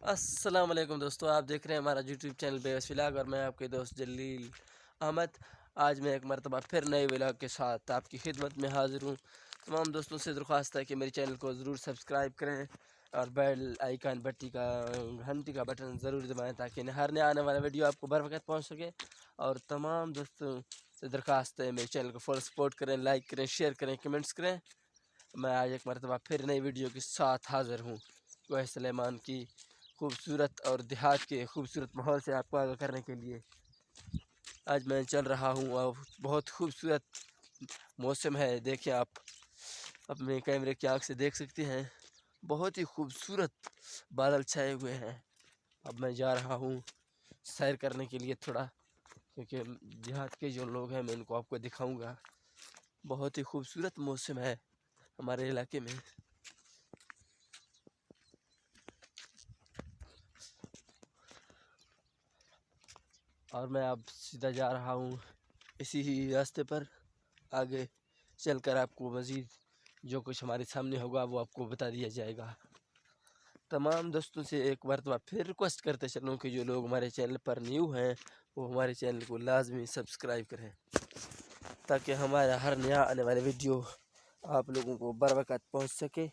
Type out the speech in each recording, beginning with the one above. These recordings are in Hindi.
अस्सलाम वालेकुम दोस्तों, आप देख रहे हैं हमारा यूट्यूब चैनल बेबस व्लॉग और मैं आपके दोस्त जलील अहमद। आज मैं एक मरतबा फिर नए व्लॉग के साथ आपकी खिदमत में हाज़िर हूँ। तमाम दोस्तों से दरख्वास्त है कि मेरे चैनल को ज़रूर सब्सक्राइब करें और बेल आइकन घंटी का बटन ज़रूर दबाएं ताकि हर नया आने वाला वीडियो आपको बर वक्त पहुँच सके। और तमाम दोस्तों से दरख्वास्त है मेरे चैनल को फुल सपोर्ट करें, लाइक करें, शेयर करें, कमेंट्स करें। मैं आज एक मरतबा फिर नई वीडियो के साथ हाज़िर हूँ। कोहे सुलेमान की खूबसूरत और देहात के खूबसूरत माहौल से आपको आगाह करने के लिए आज मैं चल रहा हूँ और बहुत खूबसूरत मौसम है। देखिए, आप अपने कैमरे की आँख से देख सकते हैं, बहुत ही खूबसूरत बादल छाए हुए हैं। अब मैं जा रहा हूँ सैर करने के लिए थोड़ा, क्योंकि देहात के जो लोग हैं मैं उनको आपको दिखाऊंगा। बहुत ही खूबसूरत मौसम है हमारे इलाके में। और मैं अब सीधा जा रहा हूँ इसी ही रास्ते पर। आगे चलकर आपको मज़ीद जो कुछ हमारे सामने होगा वो आपको बता दिया जाएगा। तमाम दोस्तों से एक मरतबा फिर रिक्वेस्ट करते चलूँ कि जो लोग हमारे चैनल पर न्यू हैं वो हमारे चैनल को लाजमी सब्सक्राइब करें ताकि हमारा हर नया आने वाला वीडियो आप लोगों को बर वक्त पहुँच सके।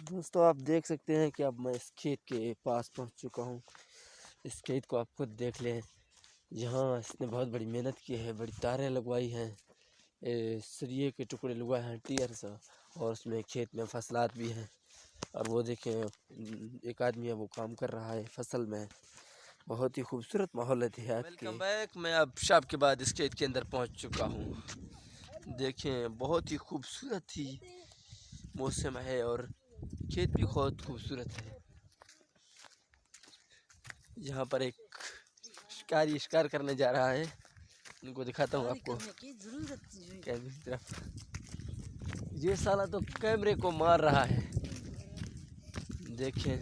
दोस्तों, आप देख सकते हैं कि अब मैं इस खेत के पास पहुँच चुका हूँ। इस खेत को आप खुद देख लें, जहाँ इसने बहुत बड़ी मेहनत की है, बड़ी तारें लगवाई हैं, सरिये के टुकड़े लगवाए हैं टीयर सा, और उसमें खेत में फसलात भी हैं। और वो देखें, एक आदमी है वो काम कर रहा है फसल में। बहुत ही खूबसूरत माहौल है देहात के। Welcome back. मैं अब शाम के बाद इस खेत के अंदर पहुंच चुका हूँ। देखें, बहुत ही खूबसूरत ही मौसम है और खेत भी बहुत खूबसूरत है। यहाँ पर एक शिकारी शिकार करने जा रहा है, उनको दिखाता हूँ आपको कैमरे की तरफ। ये साला तो कैमरे को मार रहा है। देखें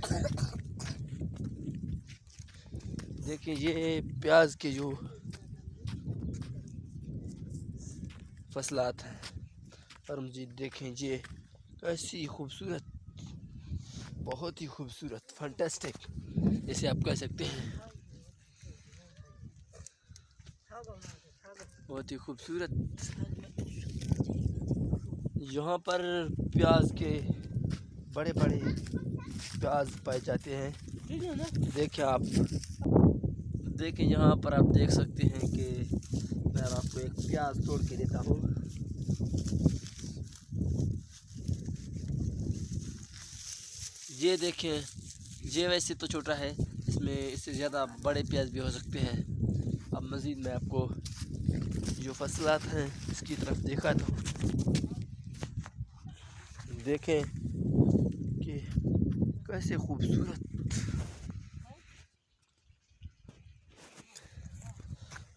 देखिए, ये प्याज के जो फसलात हैं और मजीद देखें ये ऐसी खूबसूरत, बहुत ही खूबसूरत, फैंटास्टिक इसे आप कह सकते हैं। बहुत ही खूबसूरत यहाँ पर प्याज के बड़े बड़े प्याज पाए जाते हैं। देखें यहाँ पर आप देख सकते हैं कि मैं आपको एक प्याज तोड़ के देता हूँ। ये देखें, ये वैसे तो छोटा है, इसमें इससे ज़्यादा बड़े प्याज भी हो सकते हैं। अब मज़ीद मैं आपको जो फसलात हैं इसकी तरफ दिखाता हूँ। देखें कि कैसे खूबसूरत,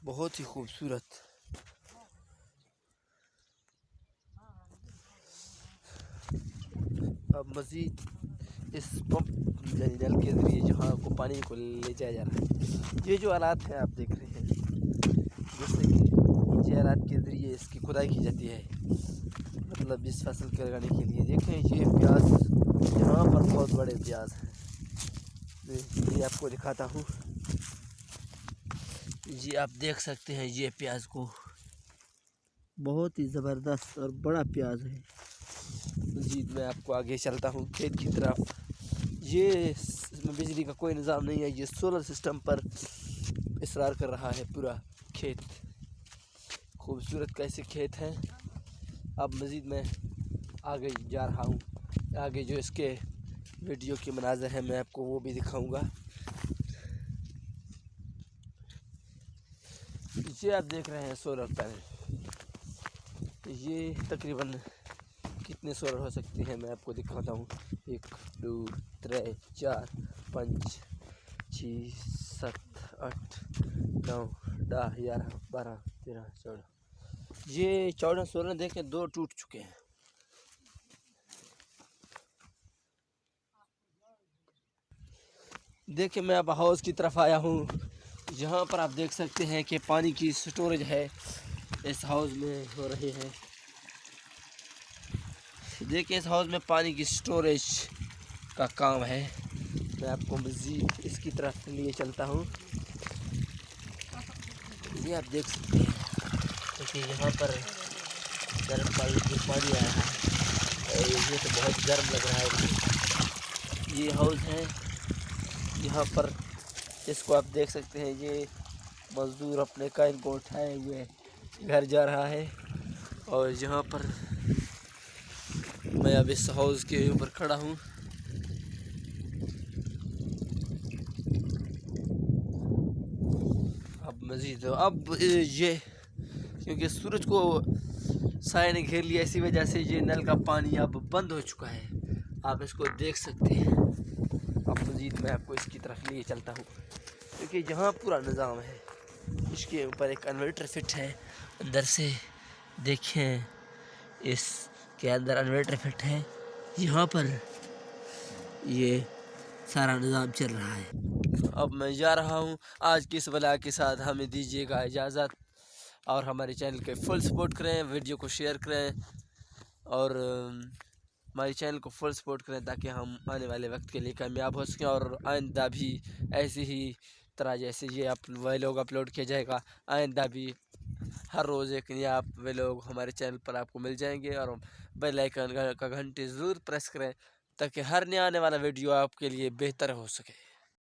बहुत ही खूबसूरत। अब मज़ीद इस पंप यानी नल के ज़रिए जहाँ को पानी को ले जाया जा रहा है, ये जो आलात हैं आप देख रहे हैं, जैसे कि ये आलात के ज़रिए इसकी खुदाई की जाती है, मतलब इस फसल के लगाने के लिए। देखें, ये प्याज यहाँ पर बहुत बड़े प्याज हैं, ये आपको दिखाता हूँ। ये आप देख सकते हैं, ये प्याज को बहुत ही ज़बरदस्त और बड़ा प्याज है। मज़ीद मैं आपको आगे चलता हूँ खेत की तरफ। ये इसमें बिजली का कोई निज़ाम नहीं है, ये सोलर सिस्टम पर इसरार कर रहा है पूरा खेत। खूबसूरत कैसे खेत हैं। अब मज़ीद मैं आगे जा रहा हूँ, आगे जो इसके वीडियो के मनाज़र हैं मैं आपको वो भी दिखाऊंगा। ये आप देख रहे हैं सोलर पैनल, ये तकरीबन कितने सोलर हो सकते हैं मैं आपको दिखाता हूँ। 1 2 3 4 5 6 7 8 9 10 11 12 13 14, ये 14 सोलर देखें, 2 टूट चुके हैं। देखिए, मैं अब हाउस की तरफ आया हूँ, यहाँ पर आप देख सकते हैं कि पानी की स्टोरेज है इस हाउस में हो रही है। देखिए इस हाउस में पानी की स्टोरेज का काम है। मैं आपको मज़ीद इसकी तरफ लिए चलता हूँ। ये आप देख सकते हैं क्योंकि यहाँ पर गर्म पानी आया है और ये तो बहुत गर्म लग रहा है मुझे। ये हाउस है यहाँ पर, इसको आप देख सकते हैं। ये मज़दूर अपने कान को उठाए हुए घर जा रहा है और यहाँ पर मैं अब इस हाउस के ऊपर खड़ा हूँ। अब मज़ीद अब ये क्योंकि सूरज को साए ने घेर लिया, इसी वजह से ये नल का पानी अब बंद हो चुका है। आप इसको देख सकते हैं। अब मज़ीद मैं आपको इसकी तरफ लिए चलता हूँ क्योंकि यहाँ पूरा निज़ाम है। इसके ऊपर एक इन्वर्टर फिट है, अंदर से देखें इसके अंदर इन्वर्टर फिट है। यहाँ पर ये सारा निज़ाम चल रहा है। अब मैं जा रहा हूँ। आज की इस व्लॉग के साथ हमें दीजिएगा इजाज़त और हमारे चैनल के फुल सपोर्ट करें, वीडियो को शेयर करें और हमारे चैनल को फुल सपोर्ट करें ताकि हम आने वाले वक्त के लिए कामयाब हो सकें और आइंदा भी ऐसी ही तरह जैसे ये व्लॉग अपलोड किया जाएगा, आइंदा भी हर रोज़ एक नया व्लॉग हमारे चैनल पर आपको मिल जाएंगे। और बेल आइकन का घंटी ज़रूर प्रेस करें ताकि हर नया आने वाला वीडियो आपके लिए बेहतर हो सके।